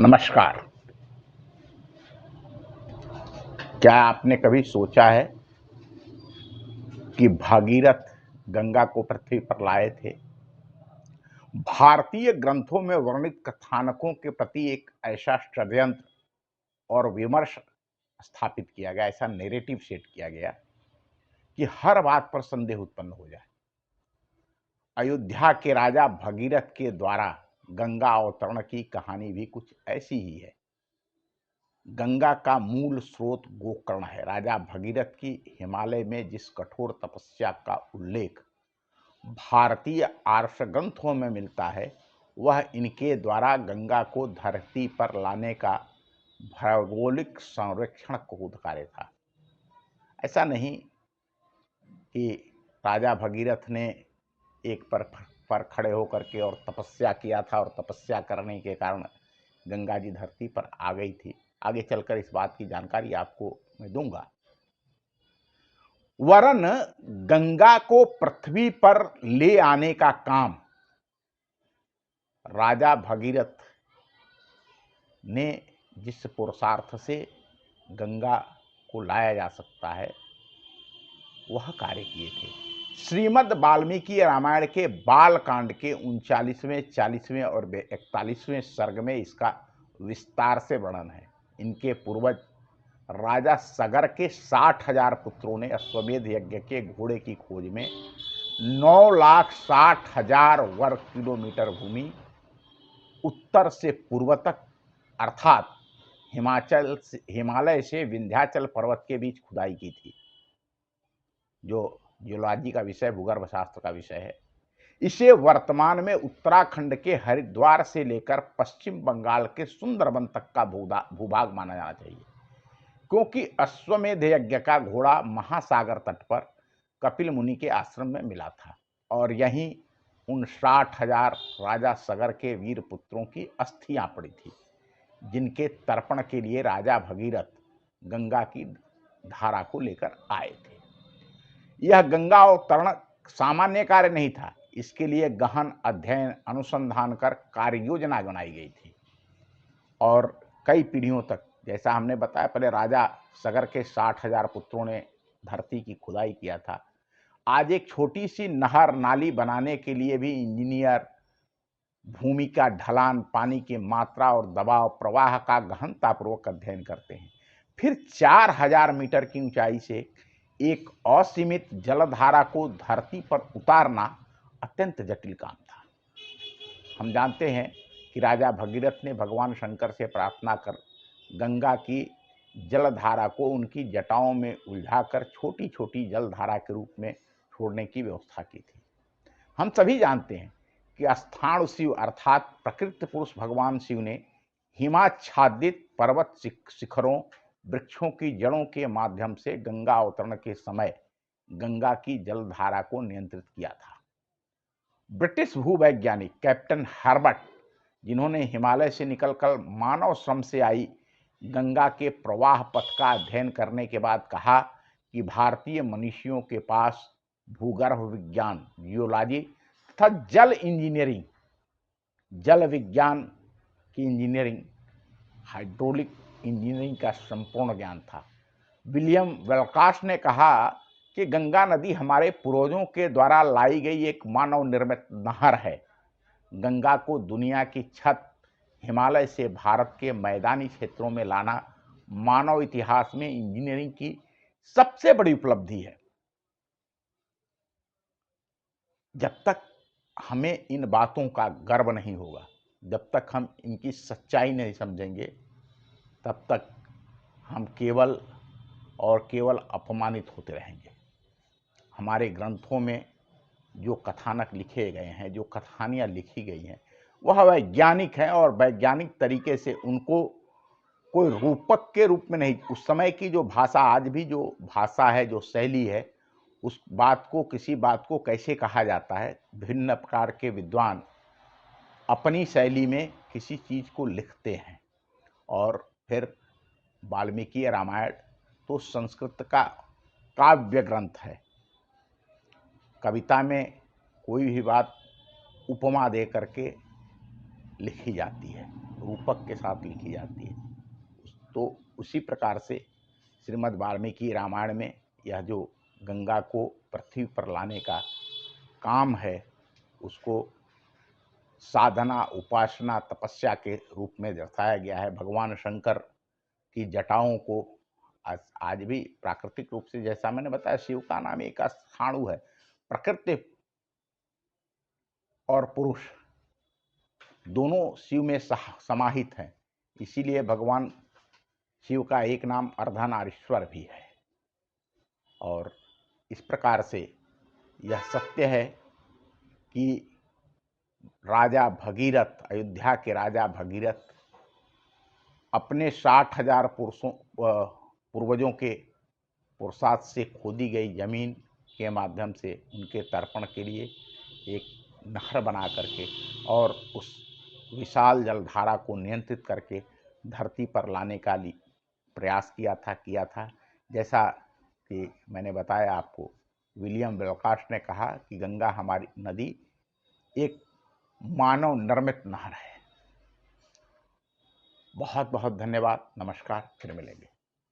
नमस्कार। क्या आपने कभी सोचा है कि भागीरथ गंगा को पृथ्वी पर लाए थे? भारतीय ग्रंथों में वर्णित कथानकों के प्रति एक ऐसा षड्यंत्र और विमर्श स्थापित किया गया, ऐसा नैरेटिव सेट किया गया कि हर बात पर संदेह उत्पन्न हो जाए। अयोध्या के राजा भगीरथ के द्वारा गंगा अवतरण की कहानी भी कुछ ऐसी ही है। गंगा का मूल स्रोत गोकर्ण है। राजा भगीरथ की हिमालय में जिस कठोर तपस्या का उल्लेख भारतीय आर्ष ग्रंथों में मिलता है, वह इनके द्वारा गंगा को धरती पर लाने का भौगोलिक संरक्षण को कार्य था। ऐसा नहीं कि राजा भगीरथ ने एक पर खड़े होकर के और तपस्या किया था और तपस्या करने के कारण गंगा जी धरती पर आ गई थी। आगे चलकर इस बात की जानकारी आपको मैं दूंगा। वरन गंगा को पृथ्वी पर ले आने का काम राजा भगीरथ ने जिस पुरुषार्थ से गंगा को लाया जा सकता है, वह कार्य किए थे। श्रीमद् वाल्मीकि रामायण के बालकांड के 39वें, 40वें और 41वें सर्ग में इसका विस्तार से वर्णन है। इनके पूर्वज राजा सगर के 60,000 पुत्रों ने अश्वमेध यज्ञ के घोड़े की खोज में 9,60,000 वर्ग किलोमीटर भूमि उत्तर से पूर्व तक अर्थात हिमालय से विंध्याचल पर्वत के बीच खुदाई की थी, जो जियोलॉजी का विषय, भूगर्भ शास्त्र का विषय है। इसे वर्तमान में उत्तराखंड के हरिद्वार से लेकर पश्चिम बंगाल के सुंदरबन तक का भूभाग माना जाना चाहिए, क्योंकि अश्वमेध यज्ञ का घोड़ा महासागर तट पर कपिल मुनि के आश्रम में मिला था और यहीं उन 60,000 राजा सगर के वीर पुत्रों की अस्थियां पड़ी थी, जिनके तर्पण के लिए राजा भगीरथ गंगा की धारा को लेकर आए थे। यह गंगा अवतरण सामान्य कार्य नहीं था। इसके लिए गहन अध्ययन, अनुसंधान कर कार्य योजना बनाई गई थी और कई पीढ़ियों तक, जैसा हमने बताया, पहले राजा सगर के 60,000 पुत्रों ने धरती की खुदाई किया था। आज एक छोटी सी नहर नाली बनाने के लिए भी इंजीनियर भूमि का ढलान, पानी की मात्रा और दबाव प्रवाह का गहनतापूर्वक अध्ययन करते हैं। फिर 4,000 मीटर की ऊंचाई से एक असीमित जलधारा को धरती पर उतारना अत्यंत जटिल काम था। हम जानते हैं कि राजा भगीरथ ने भगवान शंकर से प्रार्थना कर गंगा की जलधारा को उनकी जटाओं में उलझाकर छोटी छोटी जलधारा के रूप में छोड़ने की व्यवस्था की थी। हम सभी जानते हैं कि स्थाणु शिव अर्थात प्रकृति पुरुष भगवान शिव ने हिमाच्छादित पर्वत शिखरों, वृक्षों की जड़ों के माध्यम से गंगा अवतरण के समय गंगा की जलधारा को नियंत्रित किया था। ब्रिटिश भूवैज्ञानिक कैप्टन हर्बर्ट, जिन्होंने हिमालय से निकलकर मानव श्रम से आई गंगा के प्रवाह पथ का अध्ययन करने के बाद कहा कि भारतीय मनुष्यों के पास भूगर्भ विज्ञान, जियोलॉजी तथा जल इंजीनियरिंग, जल विज्ञान की इंजीनियरिंग, हाइड्रोलिक इंजीनियरिंग का संपूर्ण ज्ञान था। विलियम वेलकाश ने कहा कि गंगा नदी हमारे पूर्वजों के द्वारा लाई गई एक मानव निर्मित नहर है। गंगा को दुनिया की छत, हिमालय से भारत के मैदानी क्षेत्रों में लाना मानव इतिहास में इंजीनियरिंग की सबसे बड़ी उपलब्धि है। जब तक हमें इन बातों का गर्व नहीं होगा, जब तक हम इनकी सच्चाई नहीं समझेंगे, तब तक हम केवल और केवल अपमानित होते रहेंगे। हमारे ग्रंथों में जो कथानक लिखे गए हैं, जो कहानियाँ लिखी गई हैं, वह वैज्ञानिक हैं और वैज्ञानिक तरीके से उनको कोई रूपक के रूप में नहीं, उस समय की जो भाषा, आज भी जो भाषा है, जो शैली है, उस बात को, किसी बात को कैसे कहा जाता है, भिन्न प्रकार के विद्वान अपनी शैली में किसी चीज़ को लिखते हैं। और फिर वाल्मीकि रामायण तो संस्कृत का काव्य ग्रंथ है। कविता में कोई भी बात उपमा दे करके लिखी जाती है। रूपक के साथ लिखी जाती है। तो उसी प्रकार से श्रीमद् वाल्मीकि रामायण में यह जो गंगा को पृथ्वी पर लाने का काम है, उसको साधना, उपासना, तपस्या के रूप में दर्शाया गया है। भगवान शंकर की जटाओं को आज भी प्राकृतिक रूप से, जैसा मैंने बताया, शिव का नाम एक स्थाणु है। प्रकृति और पुरुष दोनों शिव में समाहित हैं, इसीलिए भगवान शिव का एक नाम अर्धनारीश्वर भी है। और इस प्रकार से यह सत्य है कि राजा भगीरथ, अयोध्या के राजा भगीरथ अपने 60,000 पूर्वजों के पुरुषार्थ से खोदी गई जमीन के माध्यम से उनके तर्पण के लिए एक नहर बना करके और उस विशाल जलधारा को नियंत्रित करके धरती पर लाने का प्रयास किया था। जैसा कि मैंने बताया आपको, विलियम विल्कोक्स ने कहा कि गंगा हमारी नदी एक मानव निर्मित नहर है। बहुत बहुत धन्यवाद। नमस्कार, फिर मिलेंगे।